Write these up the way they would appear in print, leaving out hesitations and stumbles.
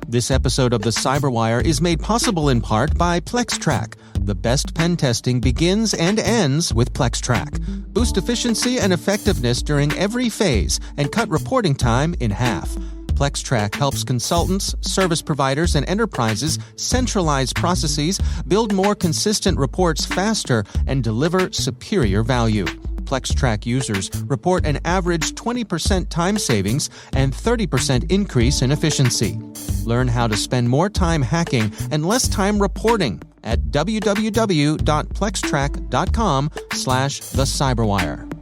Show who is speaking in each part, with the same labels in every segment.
Speaker 1: This episode of the Cyberwire is made possible in part by PlexTrack. The best pen testing begins and ends with PlexTrack. Boost efficiency and effectiveness during every phase and cut reporting time in half. PlexTrack helps consultants, service providers, and enterprises centralize processes, build more consistent reports faster, and deliver superior value. PlexTrack users report an average 20% time savings and 30% increase in efficiency. Learn how to spend more time hacking and less time reporting at www.plextrack.com/thecyberwire.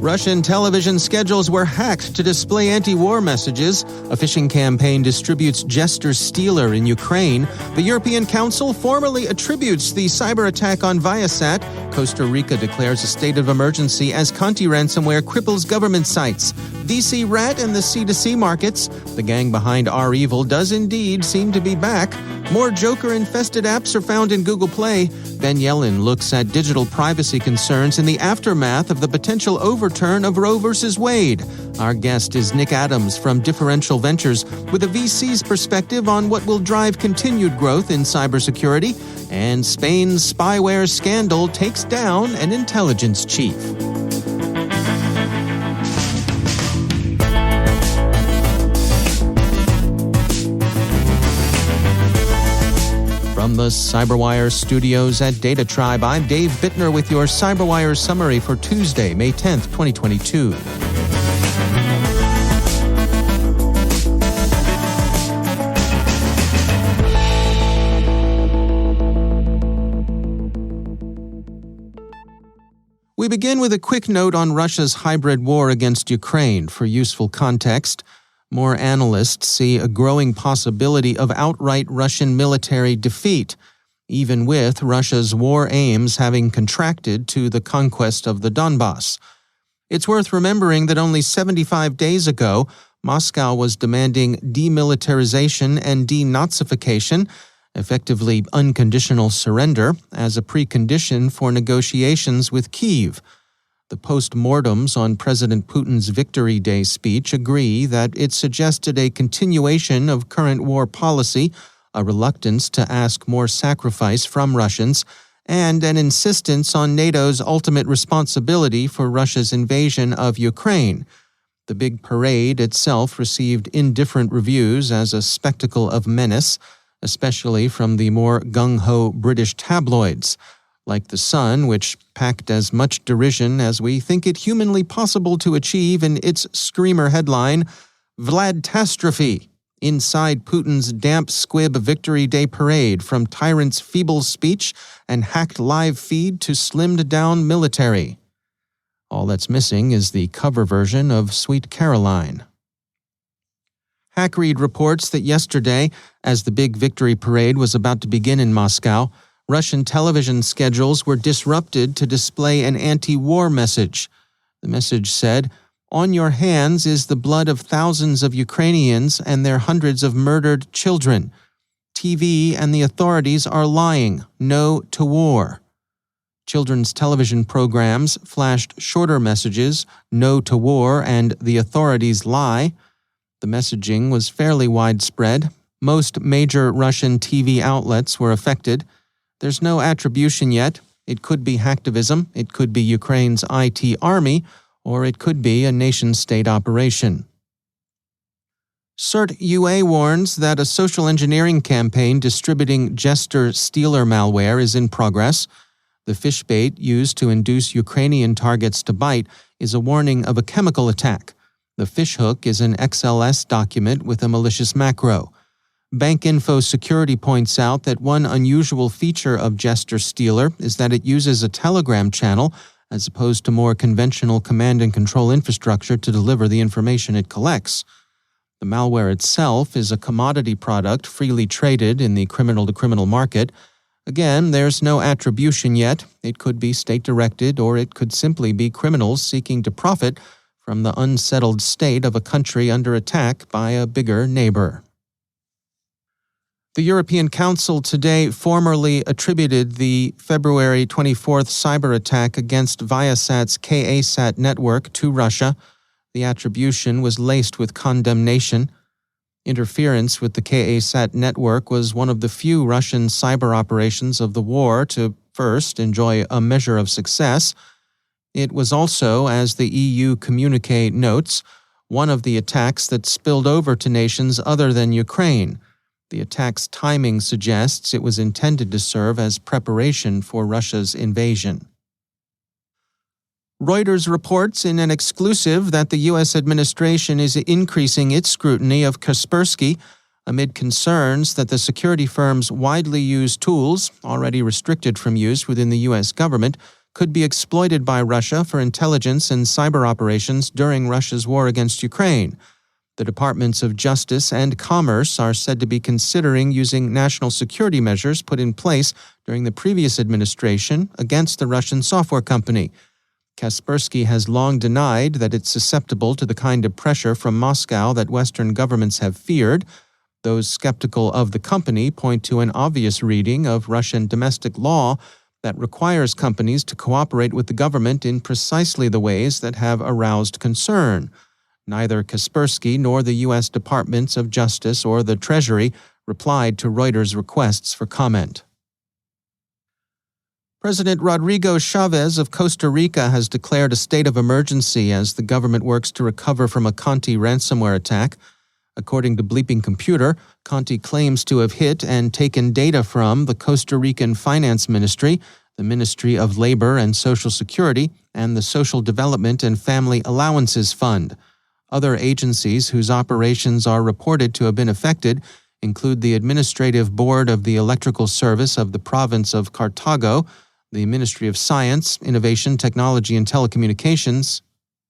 Speaker 1: Russian television schedules were hacked to display anti-war messages. A phishing campaign distributes Jester Stealer in Ukraine. The European Council formally attributes the cyber attack on Viasat. Costa Rica declares a state of emergency as Conti ransomware cripples government sites. DCRat and the C2C markets. The gang behind REvil does indeed seem to be back. More Joker-infested apps are found in Google Play. Ben Yelin looks at digital privacy concerns in the aftermath of the potential overturn of Roe v. Wade. Our guest is Nick Adams from Differential Ventures with a VC's perspective on what will drive continued growth in cybersecurity. And Spain's spyware scandal takes down an intelligence chief. From the Cyberwire studios at Data Tribe, I'm Dave Bittner with your Cyberwire summary for Tuesday, May 10th, 2022. We begin with a quick note on Russia's hybrid war against Ukraine for useful context. More analysts see a growing possibility of outright Russian military defeat, even with Russia's war aims having contracted to the conquest of the Donbass. It's worth remembering that only 75 days ago, Moscow was demanding demilitarization and denazification, effectively unconditional surrender, as a precondition for negotiations with Kyiv. The post-mortems on President Putin's Victory Day speech agree that it suggested a continuation of current war policy, a reluctance to ask more sacrifice from Russians, and an insistence on NATO's ultimate responsibility for Russia's invasion of Ukraine. The big parade itself received indifferent reviews as a spectacle of menace, especially from the more gung-ho British tabloids, like The Sun, which packed as much derision as we think it humanly possible to achieve in its screamer headline, Vladtastrophe, inside Putin's damp squib Victory Day parade, from tyrant's feeble speech and hacked live feed to slimmed-down military. All that's missing is the cover version of Sweet Caroline. HackRead reports that yesterday, as the big victory parade was about to begin in Moscow, Russian television schedules were disrupted to display an anti-war message. The message said, "On your hands is the blood of thousands of Ukrainians and their hundreds of murdered children. TV and the authorities are lying. No to war." Children's television programs flashed shorter messages, "No to war" and "The authorities lie." The messaging was fairly widespread. Most major Russian TV outlets were affected. There's no attribution yet. It could be hacktivism, it could be Ukraine's IT army, or it could be a nation-state operation. CERT UA warns that a social engineering campaign distributing Jester Stealer malware is in progress. The fish bait used to induce Ukrainian targets to bite is a warning of a chemical attack. The fishhook is an XLS document with a malicious macro. BankInfo Security points out that one unusual feature of Jester Stealer is that it uses a Telegram channel as opposed to more conventional command and control infrastructure to deliver the information it collects. The malware itself is a commodity product freely traded in the criminal-to-criminal market. Again, there's no attribution yet. It could be state-directed, or it could simply be criminals seeking to profit from the unsettled state of a country under attack by a bigger neighbor. The European Council today formally attributed the February 24th cyberattack against Viasat's KA-SAT network to Russia. The attribution was laced with condemnation. Interference with the KA-SAT network was one of the few Russian cyber operations of the war to first enjoy a measure of success. It was also, as the EU communique notes, one of the attacks that spilled over to nations other than Ukraine. The attack's timing suggests it was intended to serve as preparation for Russia's invasion. Reuters reports in an exclusive that the U.S. administration is increasing its scrutiny of Kaspersky amid concerns that the security firm's widely used tools, already restricted from use within the U.S. government, could be exploited by Russia for intelligence and cyber operations during Russia's war against Ukraine. The Departments of Justice and Commerce are said to be considering using national security measures put in place during the previous administration against the Russian software company. Kaspersky has long denied that it's susceptible to the kind of pressure from Moscow that Western governments have feared. Those skeptical of the company point to an obvious reading of Russian domestic law that requires companies to cooperate with the government in precisely the ways that have aroused concern. Neither Kaspersky nor the U.S. Departments of Justice or the Treasury replied to Reuters' requests for comment. President Rodrigo Chavez of Costa Rica has declared a state of emergency as the government works to recover from a Conti ransomware attack. According to Bleeping Computer, Conti claims to have hit and taken data from the Costa Rican Finance Ministry, the Ministry of Labor and Social Security, and the Social Development and Family Allowances Fund. Other agencies whose operations are reported to have been affected include the Administrative Board of the Electrical Service of the Province of Cartago, the Ministry of Science, Innovation, Technology and Telecommunications,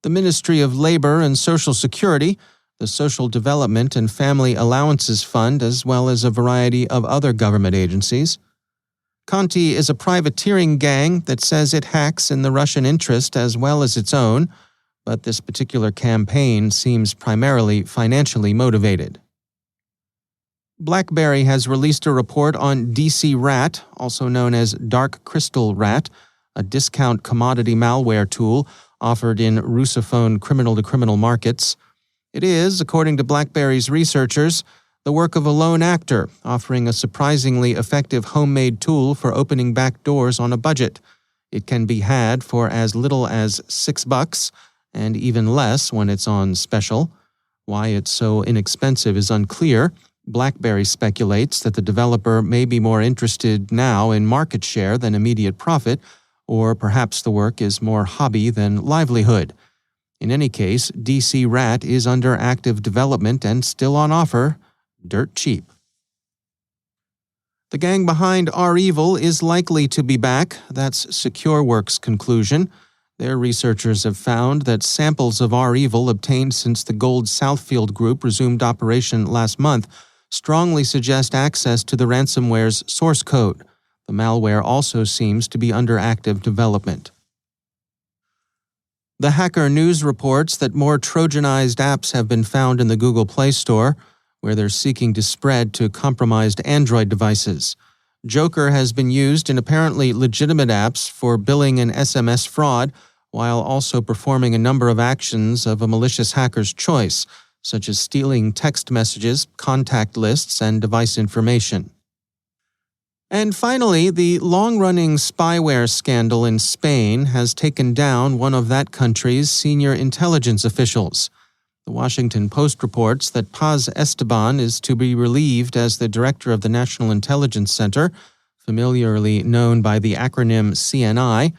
Speaker 1: the Ministry of Labor and Social Security, the Social Development and Family Allowances Fund, as well as a variety of other government agencies. Conti is a privateering gang that says it hacks in the Russian interest as well as its own, but this particular campaign seems primarily financially motivated. BlackBerry has released a report on DCRat, also known as Dark Crystal Rat, a discount commodity malware tool offered in Russophone criminal-to-criminal markets. It is, according to BlackBerry's researchers, the work of a lone actor, offering a surprisingly effective homemade tool for opening back doors on a budget. It can be had for as little as $6, and even less when it's on special. Why it's so inexpensive is unclear. BlackBerry speculates that the developer may be more interested now in market share than immediate profit, or perhaps the work is more hobby than livelihood. In any case, DCRat is under active development and still on offer, dirt cheap. The gang behind REvil is likely to be back. That's SecureWorks' conclusion. Their researchers have found that samples of REvil obtained since the Gold Southfield Group resumed operation last month strongly suggest access to the ransomware's source code. The malware also seems to be under active development. The Hacker News reports that more Trojanized apps have been found in the Google Play Store, where they're seeking to spread to compromised Android devices. Joker has been used in apparently legitimate apps for billing and SMS fraud, while also performing a number of actions of a malicious hacker's choice, such as stealing text messages, contact lists, and device information. And finally, the long-running spyware scandal in Spain has taken down one of that country's senior intelligence officials. The Washington Post reports that Paz Esteban is to be relieved as the director of the National Intelligence Center, familiarly known by the acronym CNI.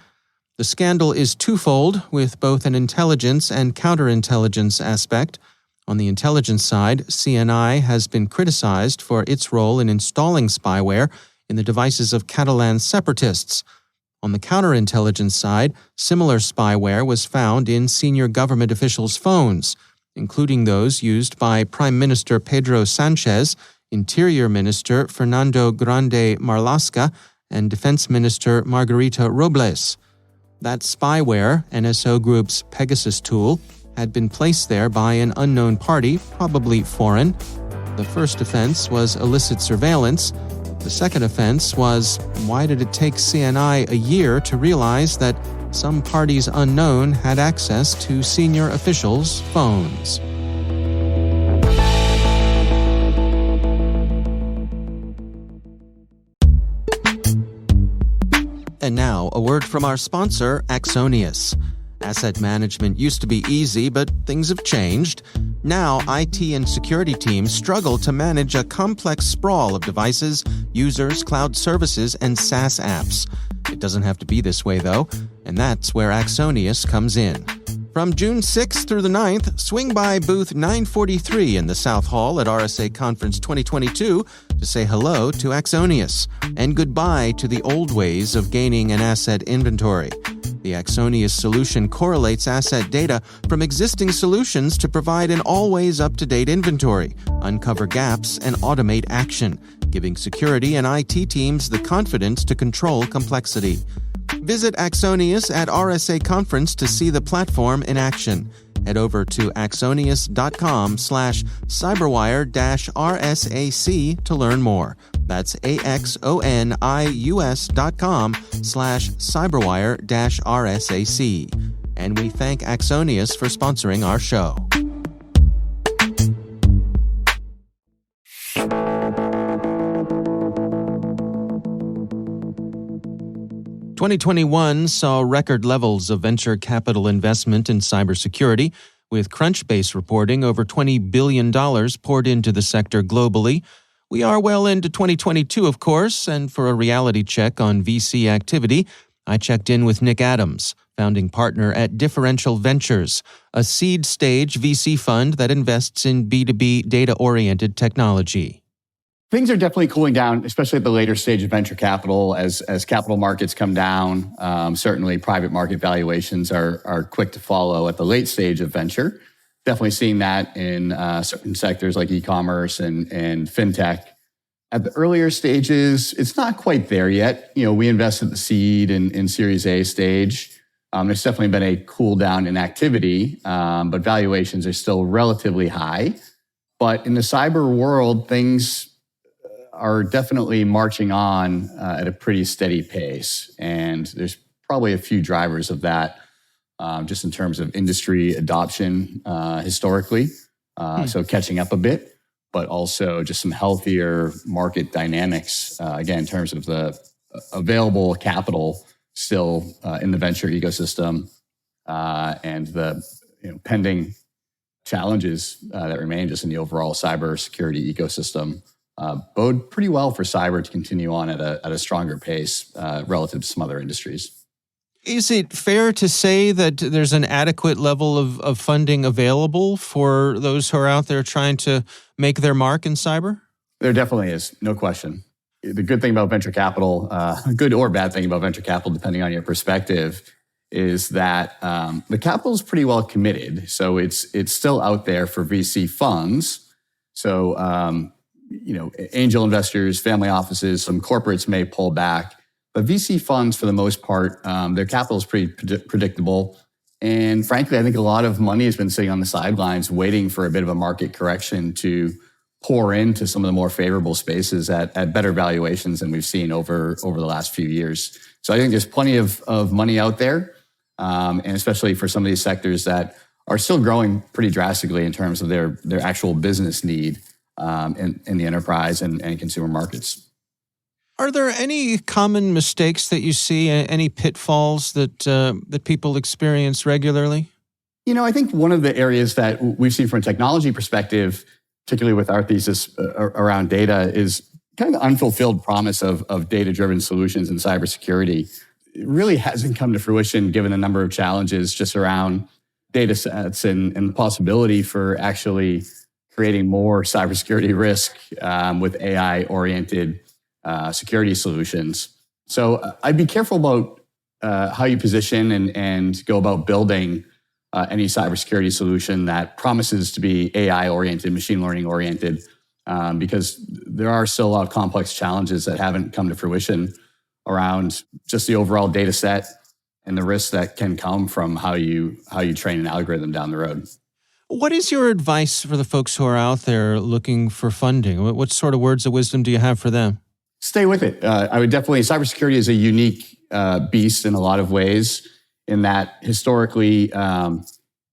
Speaker 1: The scandal is twofold, with both an intelligence and counterintelligence aspect. On the intelligence side, CNI has been criticized for its role in installing spyware in the devices of Catalan separatists. On the counterintelligence side, similar spyware was found in senior government officials' phones, including those used by Prime Minister Pedro Sanchez, Interior Minister Fernando Grande Marlaska, and Defense Minister Margarita Robles. That spyware, NSO Group's Pegasus tool, had been placed there by an unknown party, probably foreign. The first offense was illicit surveillance. The second offense was, why did it take CNI a year to realize that some parties unknown had access to senior officials' phones? And now, a word from our sponsor, Axonius. Asset management used to be easy, but things have changed. Now, IT and security teams struggle to manage a complex sprawl of devices, users, cloud services, and SaaS apps. It doesn't have to be this way, though, and that's where Axonius comes in. From June 6th through the 9th, swing by booth 943 in the South Hall at RSA Conference 2022 to say hello to Axonius and goodbye to the old ways of gaining an asset inventory. The Axonius solution correlates asset data from existing solutions to provide an always up-to-date inventory, uncover gaps, and automate action, giving security and IT teams the confidence to control complexity. Visit Axonius at RSA Conference to see the platform in action. Head over to axonius.com/cyberwire-RSAC to learn more. That's AXONIUS.com/cyberwire-RSAC. And we thank Axonius for sponsoring our show. 2021 saw record levels of venture capital investment in cybersecurity, with Crunchbase reporting over $20 billion poured into the sector globally. We are well into 2022, of course, and for a reality check on VC activity, I checked in with Nick Adams, founding partner at Differential Ventures, a seed-stage VC fund that invests in B2B data-oriented technology.
Speaker 2: Things are definitely cooling down, especially at the later stage of venture capital. As capital markets come down, certainly private market valuations are quick to follow at the late stage of venture. Definitely seeing that in certain sectors like e-commerce and fintech. At the earlier stages, it's not quite there yet. We invest at the seed and Series A stage. There's definitely been a cool down in activity, but valuations are still relatively high. But in the cyber world, things are definitely marching on at a pretty steady pace. And there's probably a few drivers of that, just in terms of industry adoption historically. So catching up a bit, but also just some healthier market dynamics, again, in terms of the available capital still in the venture ecosystem and the pending challenges that remain just in the overall cybersecurity ecosystem. Bode pretty well for cyber to continue on at a stronger pace relative to some other industries.
Speaker 1: Is it fair to say that there's an adequate level of funding available for those who are out there trying to make their mark in cyber?
Speaker 2: There definitely is, no question. The good thing about venture capital, good or bad thing about venture capital, depending on your perspective, is that the capital is pretty well committed. So it's still out there for VC funds. So angel investors, family offices, some corporates may pull back, but VC funds, for the most part, their capital is pretty predictable. And frankly, I think a lot of money has been sitting on the sidelines waiting for a bit of a market correction to pour into some of the more favorable spaces at better valuations than we've seen over the last few years. So I think there's plenty of money out there, and especially for some of these sectors that are still growing pretty drastically in terms of their actual business need in the enterprise and consumer markets.
Speaker 1: Are there any common mistakes that you see, any pitfalls that people experience regularly?
Speaker 2: I think one of the areas that we've seen from a technology perspective, particularly with our thesis around data, is kind of the unfulfilled promise of data-driven solutions in cybersecurity. It really hasn't come to fruition given a number of challenges just around data sets and the possibility for actually creating more cybersecurity risk with AI-oriented security solutions. So I'd be careful about how you position and go about building any cybersecurity solution that promises to be AI-oriented, machine learning-oriented, because there are still a lot of complex challenges that haven't come to fruition around just the overall data set and the risks that can come from how you train an algorithm down the road.
Speaker 1: What is your advice for the folks who are out there looking for funding? What sort of words of wisdom do you have for them?
Speaker 2: Stay with it. I would definitely, cybersecurity is a unique beast in a lot of ways, in that historically,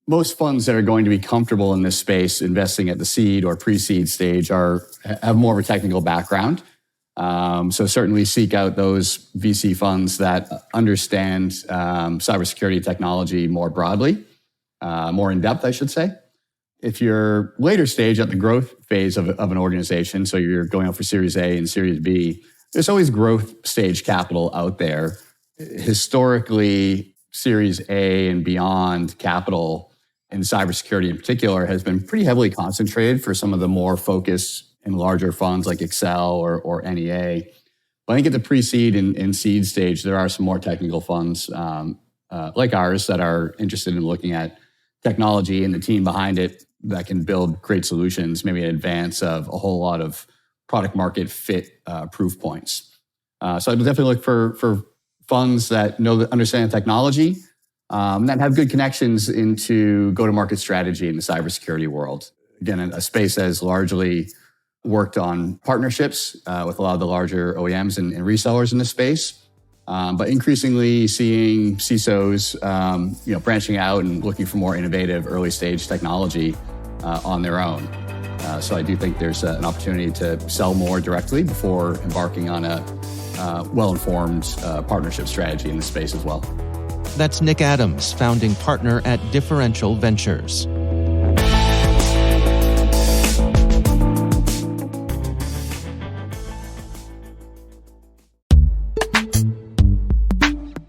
Speaker 2: most funds that are going to be comfortable in this space investing at the seed or pre-seed stage have more of a technical background. So certainly seek out those VC funds that understand cybersecurity technology more broadly, more in depth, I should say. If you're later stage at the growth phase of an organization, so you're going out for Series A and Series B, there's always growth stage capital out there. Historically, Series A and beyond capital in cybersecurity in particular has been pretty heavily concentrated for some of the more focused and larger funds like Excel or NEA. But I think at the pre-seed and seed stage, there are some more technical funds like ours that are interested in looking at technology and the team behind it that can build great solutions, maybe in advance of a whole lot of product market fit proof points. So I'd definitely look for funds that understand technology, that have good connections into go-to-market strategy in the cybersecurity world. Again, a space that has largely worked on partnerships with a lot of the larger OEMs and resellers in this space. But increasingly seeing CISOs, branching out and looking for more innovative early stage technology on their own. So I do think there's an opportunity to sell more directly before embarking on a well-informed partnership strategy in the space as well.
Speaker 1: That's Nick Adams, founding partner at Differential Ventures.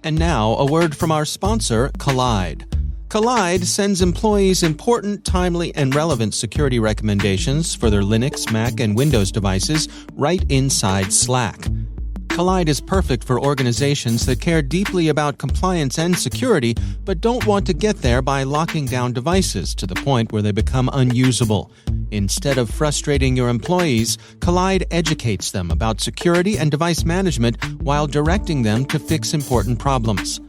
Speaker 1: And now, a word from our sponsor, Collide. Collide sends employees important, timely, and relevant security recommendations for their Linux, Mac, and Windows devices right inside Slack. Collide is perfect for organizations that care deeply about compliance and security, but don't want to get there by locking down devices to the point where they become unusable. Instead of frustrating your employees, Collide educates them about security and device management while directing them to fix important problems.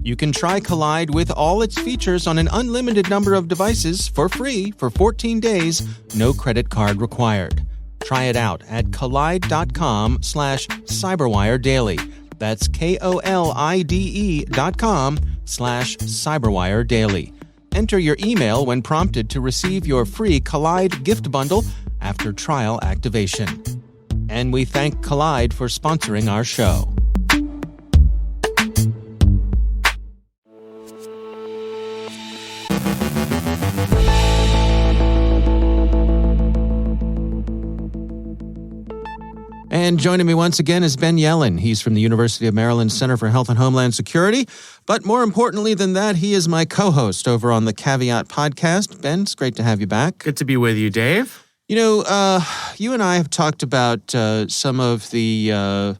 Speaker 1: You can try Collide with all its features on an unlimited number of devices for free for 14 days, no credit card required. Try it out at collide.com/cyberwiredaily. That's KOLIDE.com/cyberwiredaily. Enter your email when prompted to receive your free Collide gift bundle after trial activation. And we thank Collide for sponsoring our show. And joining me once again is Ben Yelin. He's from the University of Maryland Center for Health and Homeland Security. But more importantly than that, he is my co-host over on the Caveat podcast. Ben, it's great to have you back.
Speaker 3: Good to be with you, Dave.
Speaker 1: You know, you and I have talked about some of the,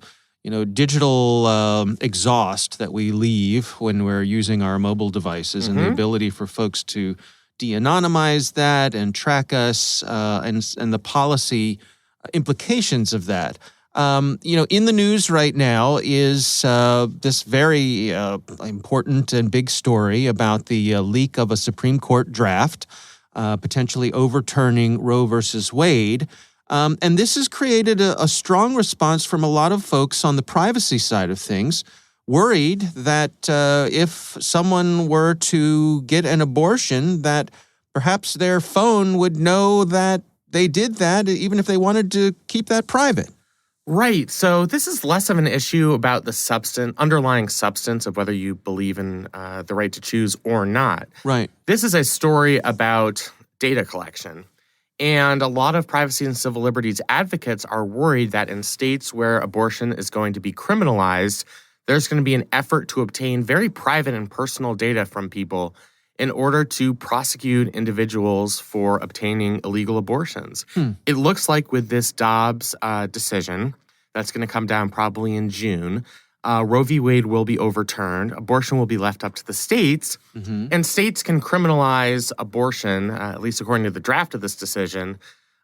Speaker 1: digital exhaust that we leave when we're using our mobile devices and the ability for folks to de-anonymize that and track us and the policy implications of that. In the news right now is this very important and big story about the leak of a Supreme Court draft, potentially overturning Roe versus Wade. And this has created a strong response from a lot of folks on the privacy side of things, worried that if someone were to get an abortion, that perhaps their phone would know that they did that, even if they wanted to keep that private.
Speaker 3: Right. So this is less of an issue about the underlying substance of whether you believe in the right to choose or not.
Speaker 1: Right.
Speaker 3: This is a story about data collection. And a lot of privacy and civil liberties advocates are worried that in states where abortion is going to be criminalized, there's going to be an effort to obtain very private and personal data from people in order to prosecute individuals for obtaining illegal abortions. It looks like with this Dobbs decision, that's going to come down probably in June, Roe v. Wade will be overturned. Abortion will be left up to the states, and states can criminalize abortion, at least according to the draft of this decision,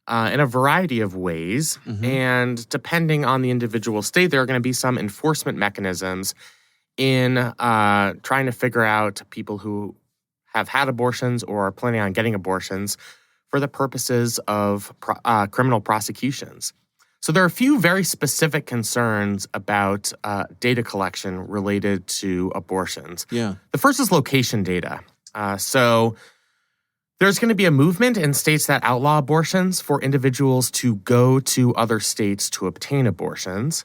Speaker 3: in a variety of ways. And depending on the individual state, there are going to be some enforcement mechanisms in trying to figure out people who have had abortions or are planning on getting abortions for the purposes of criminal prosecutions. So there are a few very specific concerns about data collection related to abortions.
Speaker 1: Yeah.
Speaker 3: The first is location data. So there's going to be a movement in states that outlaw abortions for individuals to go to other states to obtain abortions.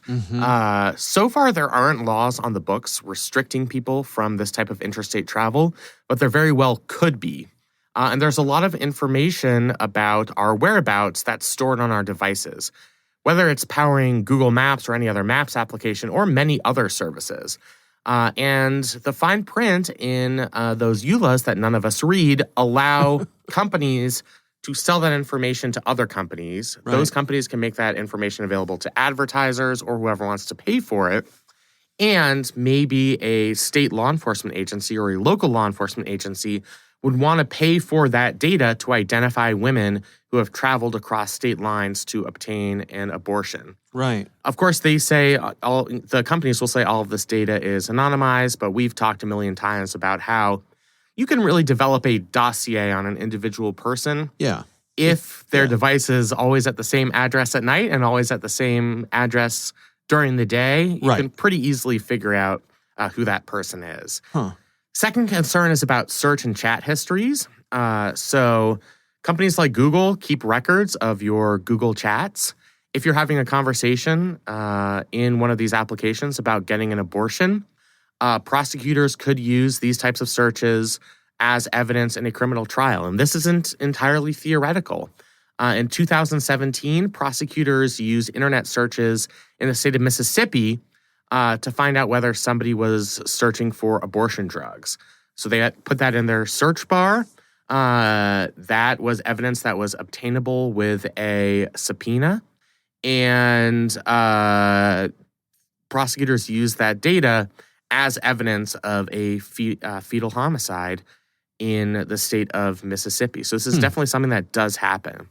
Speaker 3: So far, there aren't laws on the books restricting people from this type of interstate travel, but there very well could be. And there's a lot of information about our whereabouts that's stored on our devices, whether it's powering Google Maps or any other Maps application or many other services. And the fine print in those EULAs that none of us read allow companies to sell that information to other companies.
Speaker 1: Right.
Speaker 3: Those companies can make that information available to advertisers or whoever wants to pay for it. And maybe a state law enforcement agency or a local law enforcement agency would want to pay for that data to identify women who have traveled across state lines to obtain an abortion.
Speaker 1: Right.
Speaker 3: Of course, they say, the companies will say all of this data is anonymized, but we've talked a million times about how you can really develop a dossier on an individual person.
Speaker 1: Yeah.
Speaker 3: If their device is always at the same address at night and always at the same address during the day, you can pretty easily figure out who that person is.
Speaker 1: Huh.
Speaker 3: Second concern is about search and chat histories. So companies like Google keep records of your Google chats. If you're having a conversation in one of these applications about getting an abortion, prosecutors could use these types of searches as evidence in a criminal trial. And this isn't entirely theoretical. In 2017, prosecutors used internet searches in the state of Mississippi to find out whether somebody was searching for abortion drugs. So they put that in their search bar. That was evidence that was obtainable with a subpoena. And prosecutors used that data as evidence of a fetal homicide in the state of Mississippi. So this is definitely something that does happen.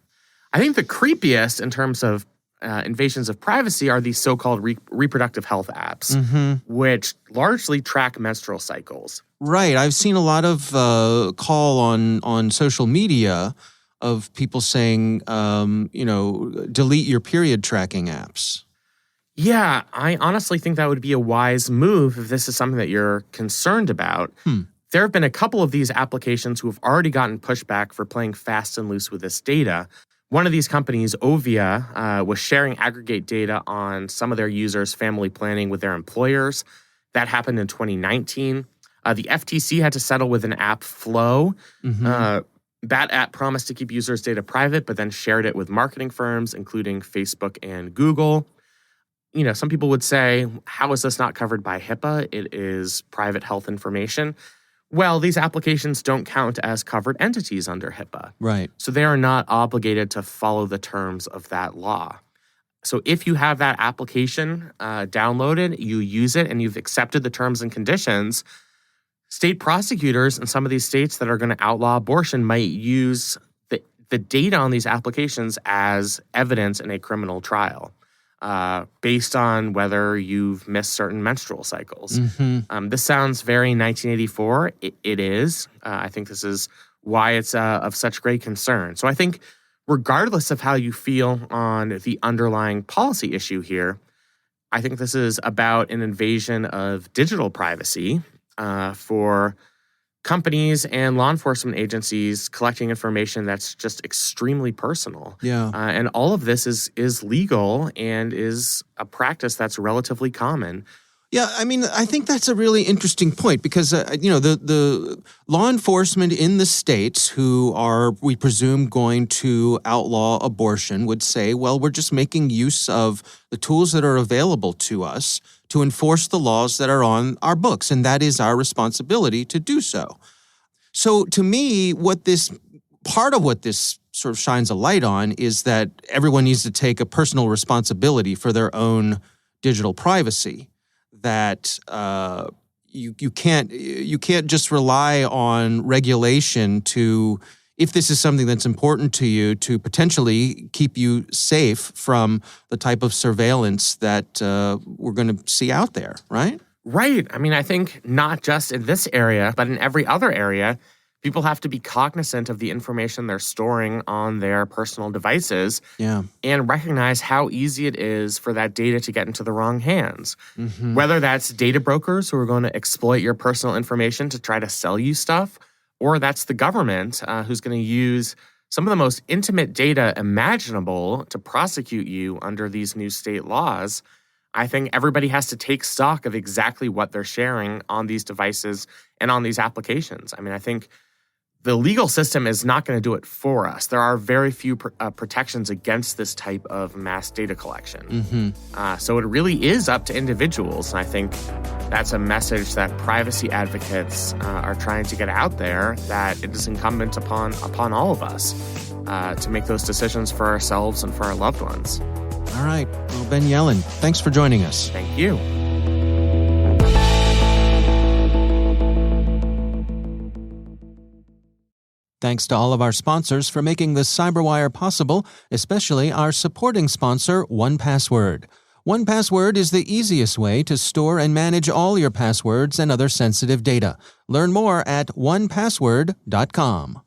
Speaker 3: I think the creepiest in terms of invasions of privacy are these so-called reproductive health apps, which largely track menstrual cycles.
Speaker 1: Right. I've seen a lot of call on social media of people saying, delete your period tracking apps.
Speaker 3: Yeah, I honestly think that would be a wise move if this is something that you're concerned about. There have been a couple of these applications who have already gotten pushback for playing fast and loose with this data. One of these companies, Ovia, was sharing aggregate data on some of their users' family planning with their employers. That happened in 2019. The FTC had to settle with an app, Flow. That app promised to keep users' data private, but then shared it with marketing firms, including Facebook and Google. You know, some people would say, how is this not covered by HIPAA? It is private health information. Well, these applications don't count as covered entities under HIPAA.
Speaker 1: Right.
Speaker 3: So they are not obligated to follow the terms of that law. So if you have that application downloaded, you use it, and you've accepted the terms and conditions, state prosecutors in some of these states that are going to outlaw abortion might use the data on these applications as evidence in a criminal trial. Based on whether you've missed certain menstrual cycles. This sounds very 1984. It is. I think this is why it's of such great concern. So I think regardless of how you feel on the underlying policy issue here, I think this is about an invasion of digital privacy for companies and law enforcement agencies collecting information that's just extremely personal.
Speaker 1: Yeah.
Speaker 3: And all of this is legal and is a practice that's relatively common.
Speaker 1: Yeah, I mean, I think that's a really interesting point because, the law enforcement in the states who are, we presume, going to outlaw abortion would say, well, we're just making use of the tools that are available to us to enforce the laws that are on our books, and that is our responsibility to do so. So to me, part of what this sort of shines a light on is that everyone needs to take a personal responsibility for their own digital privacy. That you can't just rely on regulation to, if this is something that's important to you, to potentially keep you safe from the type of surveillance that we're going to see out there, right?
Speaker 3: Right. I mean, I think not just in this area, but in every other area, People have to be cognizant of the information they're storing on their personal devices and recognize how easy it is for that data to get into the wrong hands. Whether that's data brokers who are going to exploit your personal information to try to sell you stuff, or that's the government who's going to use some of the most intimate data imaginable to prosecute you under these new state laws. I think everybody has to take stock of exactly what they're sharing on these devices and on these applications. I mean, I think the legal system is not going to do it for us. There are very few protections against this type of mass data collection. So it really is up to individuals. And I think that's a message that privacy advocates are trying to get out there, that it is incumbent upon all of us to make those decisions for ourselves and for our loved ones.
Speaker 1: All right. Well, Ben Yelin, thanks for joining us.
Speaker 3: Thank you.
Speaker 1: Thanks to all of our sponsors for making the CyberWire possible, especially our supporting sponsor, 1Password. 1Password is the easiest way to store and manage all your passwords and other sensitive data. Learn more at onepassword.com.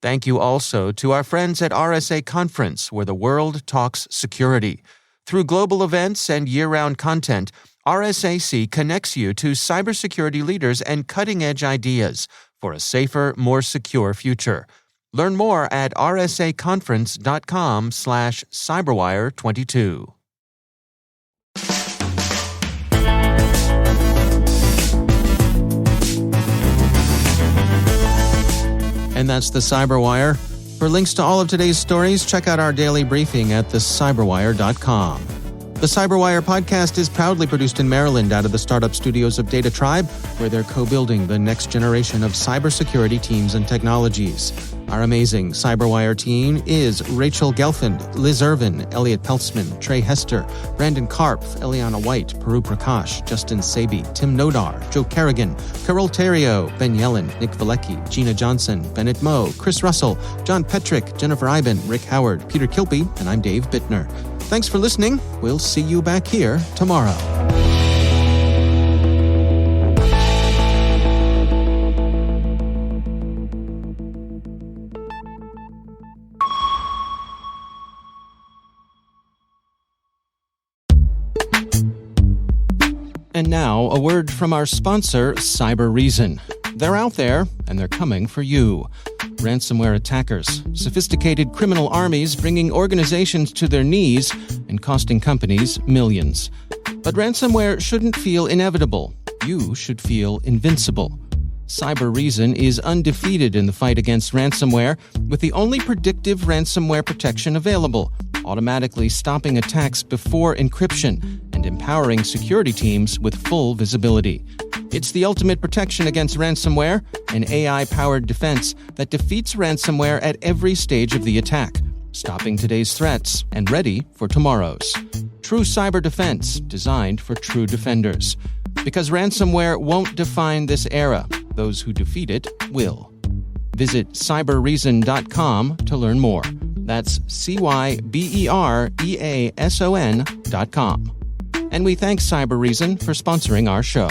Speaker 1: Thank you also to our friends at RSA Conference, where the world talks security. Through global events and year-round content, RSAC connects you to cybersecurity leaders and cutting-edge ideas for a safer, more secure future. Learn more at rsaconference.com/cyberwire22. And that's the CyberWire. For links to all of today's stories, check out our daily briefing at thecyberwire.com. The CyberWire podcast is proudly produced in Maryland out of the startup studios of Data Tribe, where they're co-building the next generation of cybersecurity teams and technologies. Our amazing CyberWire team is Rachel Gelfand, Liz Irvin, Elliot Peltzman, Trey Hester, Brandon Karpf, Eliana White, Peru Prakash, Justin Sabi, Tim Nodar, Joe Kerrigan, Carol Terrio, Ben Yelin, Nick Valecki, Gina Johnson, Bennett Moe, Chris Russell, John Petrick, Jennifer Iben, Rick Howard, Peter Kilpie, and I'm Dave Bittner. Thanks for listening. We'll see you back here tomorrow. And now, a word from our sponsor, Cybereason. They're out there, and they're coming for you. Ransomware attackers, sophisticated criminal armies bringing organizations to their knees and costing companies millions. But ransomware shouldn't feel inevitable. You should feel invincible. Cybereason is undefeated in the fight against ransomware, with the only predictive ransomware protection available, automatically stopping attacks before encryption and empowering security teams with full visibility. It's the ultimate protection against ransomware, an AI-powered defense that defeats ransomware at every stage of the attack, stopping today's threats and ready for tomorrow's. True cyber defense designed for true defenders. Because ransomware won't define this era, those who defeat it will. Visit cybereason.com to learn more. That's cybereason.com. And we thank Cybereason for sponsoring our show.